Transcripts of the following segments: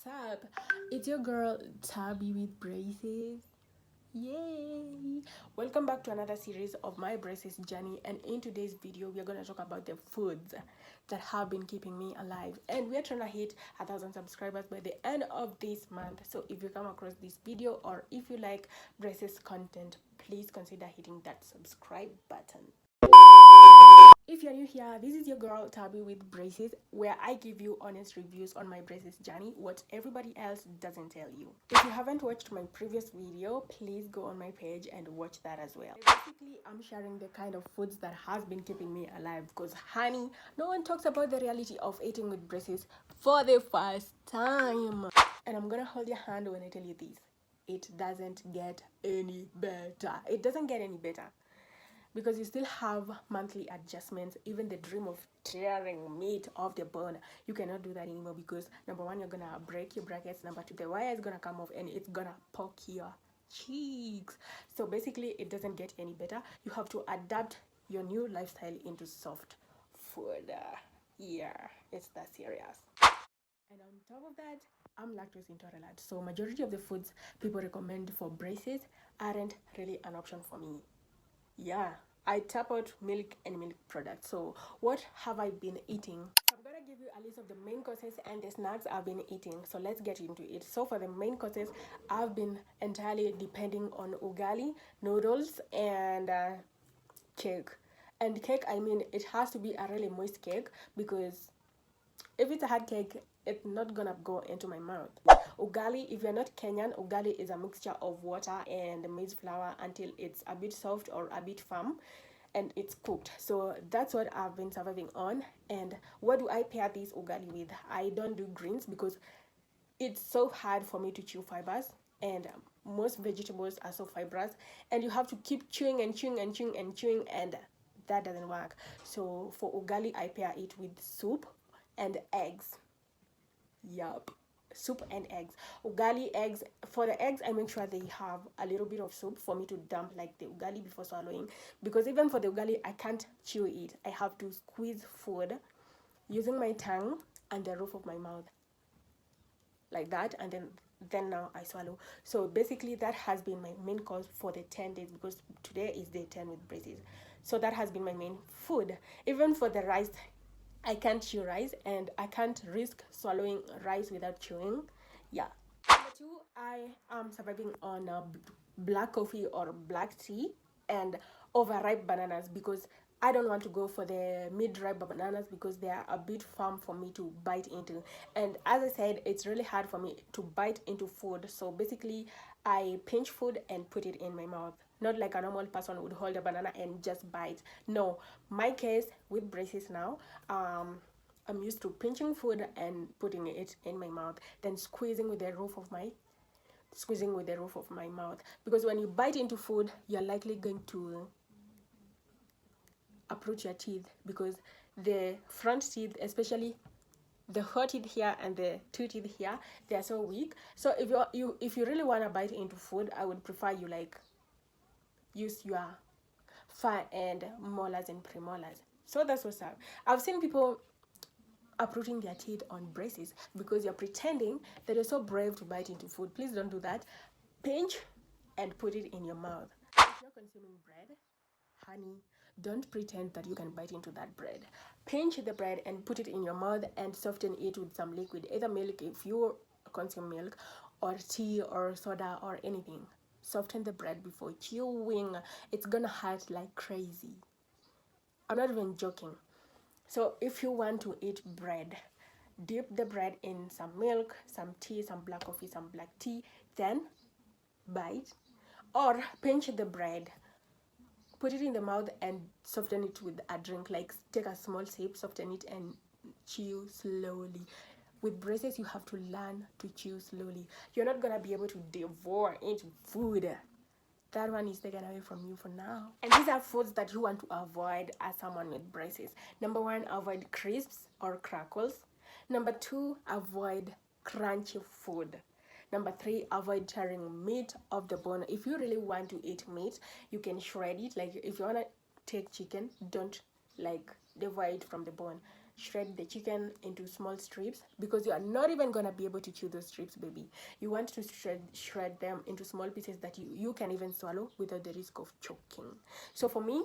What's up? It's your girl Tabby with braces. Yay! Welcome back to another series of my braces journey, and in today's video we are going to talk about the foods that have been keeping me alive, and we are trying to hit 1,000 subscribers by the end of this month. So if you come across this video or if you like braces content, please consider hitting that subscribe button. If you're new here, this is your girl Tabby with braces, where I give you honest reviews on my braces journey, what everybody else doesn't tell you. If you haven't watched my previous video, please go on my page and watch that as well. Basically, I'm sharing the kind of foods that has been keeping me alive, because honey, no one talks about the reality of eating with braces for the first time. And I'm gonna hold your hand when I tell you this. It doesn't get any better. It doesn't get any better, because you still have monthly adjustments. Even the dream of tearing meat off the bone, you cannot do that anymore, because number one, you're gonna break your brackets. Number two, the wire is gonna come off and it's gonna poke your cheeks. So basically, it doesn't get any better. You have to adapt your new lifestyle into soft food. Yeah, it's that serious. And on top of that, I'm lactose intolerant, so majority of the foods people recommend for braces aren't really an option for me. Yeah, I tap out milk and milk products. So what have I been eating? I'm gonna give you a list of the main courses and the snacks I've been eating. So let's get into it. So for the main courses, I've been entirely depending on ugali, noodles, and cake. And cake, I mean, it has to be a really moist cake, because if it's a hard cake, it's not gonna go into my mouth. Ugali, if you're not Kenyan, ugali is a mixture of water and maize flour until it's a bit soft or a bit firm, and it's cooked. So that's what I've been surviving on. And what do I pair this ugali with? I don't do greens, because it's so hard for me to chew fibers, and most vegetables are so fibrous, and you have to keep chewing and chewing and chewing and chewing, and that doesn't work. So for ugali, I pair it with soup and eggs. Yup, soup and eggs. Ugali eggs. For the eggs, I make sure they have a little bit of soup for me to dump like the ugali before swallowing, because even for the ugali, I can't chew it. I have to squeeze food using my tongue and the roof of my mouth, like that, and then now I swallow. So basically, that has been my main course for the 10 days, because today is day 10 with braces. So that has been my main food. Even for the rice, I can't chew rice, and I can't risk swallowing rice without chewing. Yeah. Number two, I am surviving on black coffee or black tea and overripe bananas, because I don't want to go for the mid-ripe bananas, because they are a bit firm for me to bite into. And as I said, it's really hard for me to bite into food. So basically, I pinch food and put it in my mouth. Not like a normal person would hold a banana and just bite. No, my case with braces now, I'm used to pinching food and putting it in my mouth, then squeezing with the roof of my mouth, because when you bite into food, you're likely going to uproot your teeth, because the front teeth, especially the hot teeth here and the two teeth here, they are so weak. So if you really want to bite into food, I would prefer you like use your far end molars and premolars. So that's what's up. I've seen people uprooting their teeth on braces, because you're pretending that you're so brave to bite into food. Please don't do that. Pinch and put it in your mouth. If you're consuming bread, honey, don't pretend that you can bite into that bread. Pinch the bread and put it in your mouth and soften it with some liquid, either milk if you consume milk, or tea or soda or anything. Soften the bread before chewing. It's gonna hurt like crazy. I'm not even joking. So if you want to eat bread, dip the bread in some milk, some tea, some black coffee, some black tea, then bite. Or pinch the bread, put it in the mouth and soften it with a drink. Like take a small sip, soften it and chew slowly. With braces, you have to learn to chew slowly. You're not gonna be able to devour into food. That one is taken away from you for now. And these are foods that you want to avoid as someone with braces. Number one, avoid crisps or crackles. Number two, avoid crunchy food. Number three, avoid tearing meat off the bone. If you really want to eat meat, you can shred it. Like if you want to take chicken, don't like devour it from the bone. shred the chicken into small strips, because you are not even gonna be able to chew those strips, baby. You want to shred them into small pieces that you can even swallow without the risk of choking. So for me,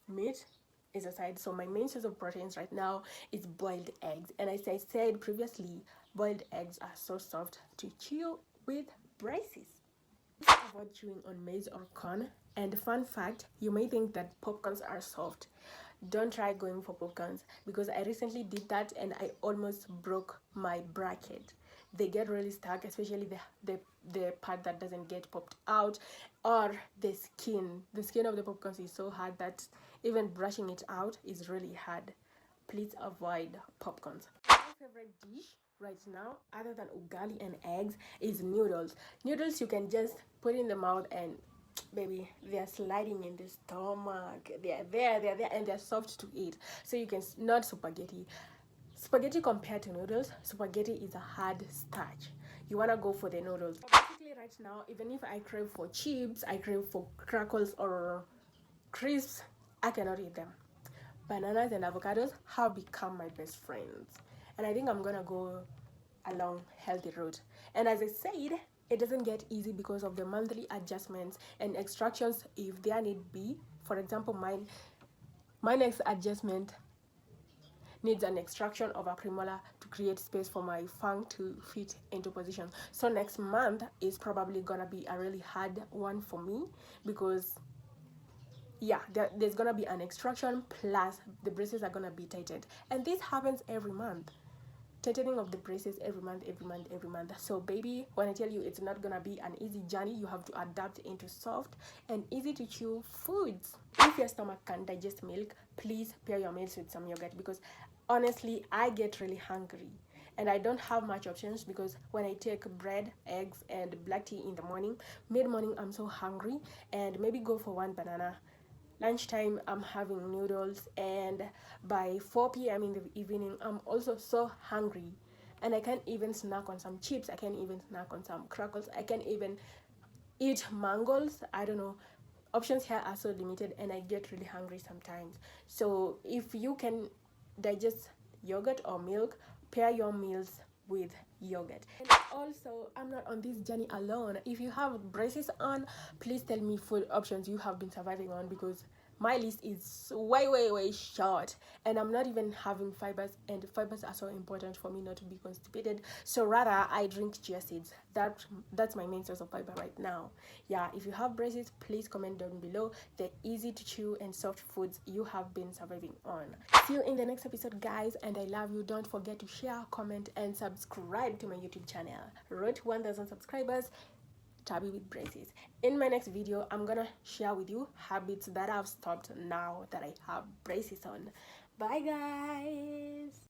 meat is aside. So my main source of proteins right now is boiled eggs, and as I said previously, boiled eggs are so soft to chew with braces. Avoid chewing on maize or corn. And fun fact, you may think that popcorns are soft. Don't try going for popcorns, because I recently did that and I almost broke my bracket. They get really stuck, especially the part that doesn't get popped out, or the skin. The skin of the popcorns is so hard that even brushing it out is really hard. Please avoid popcorns. My favorite dish right now, other than ugali and eggs, is noodles. Noodles you can just put in the mouth and baby, they're sliding in the stomach. They're there, and they're soft to eat. So you can, not spaghetti. Spaghetti compared to noodles, spaghetti is a hard starch. You wanna go for the noodles. So basically, right now, even if I crave for chips, I crave for crackles or crisps, I cannot eat them. Bananas and avocados have become my best friends, and I think I'm gonna go along healthy route. And as I said, it doesn't get easy because of the monthly adjustments and extractions if there need be. For example, my next adjustment needs an extraction of a premolar to create space for my fang to fit into position. So next month is probably gonna be a really hard one for me, because yeah, there's gonna be an extraction plus the braces are gonna be tightened, and this happens every month. Tightening of the braces every month, every month, every month. So baby, when I tell you it's not gonna be an easy journey, you have to adapt into soft and easy to chew foods. If your stomach can digest milk, please pair your meals with some yogurt, because honestly I get really hungry and I don't have much options, because when I take bread, eggs and black tea in the morning, mid-morning I'm so hungry, and maybe go for one banana. Lunchtime I'm having noodles, and by 4 p.m. in the evening I'm also so hungry, and I can't even snack on some chips, I can't even snack on some crackers, I can't even eat mangoes. I don't know, options here are so limited and I get really hungry sometimes. So if you can digest yogurt or milk, pair your meals with yogurt. And also, I'm not on this journey alone. If you have braces on, please tell me food options you have been surviving on, because my list is way short, and I'm not even having fibers, and fibers are so important for me not to be constipated. So rather I drink chia seeds. That's my main source of fiber right now. Yeah, if you have braces, please comment down below the easy to chew and soft foods you have been surviving on. See you in the next episode, guys, and I love you. Don't forget to share, comment and subscribe to my YouTube channel. Road to 1,000 subscribers, Tabby with braces. In my next video, I'm gonna share with you habits that I've stopped now that I have braces on. Bye guys.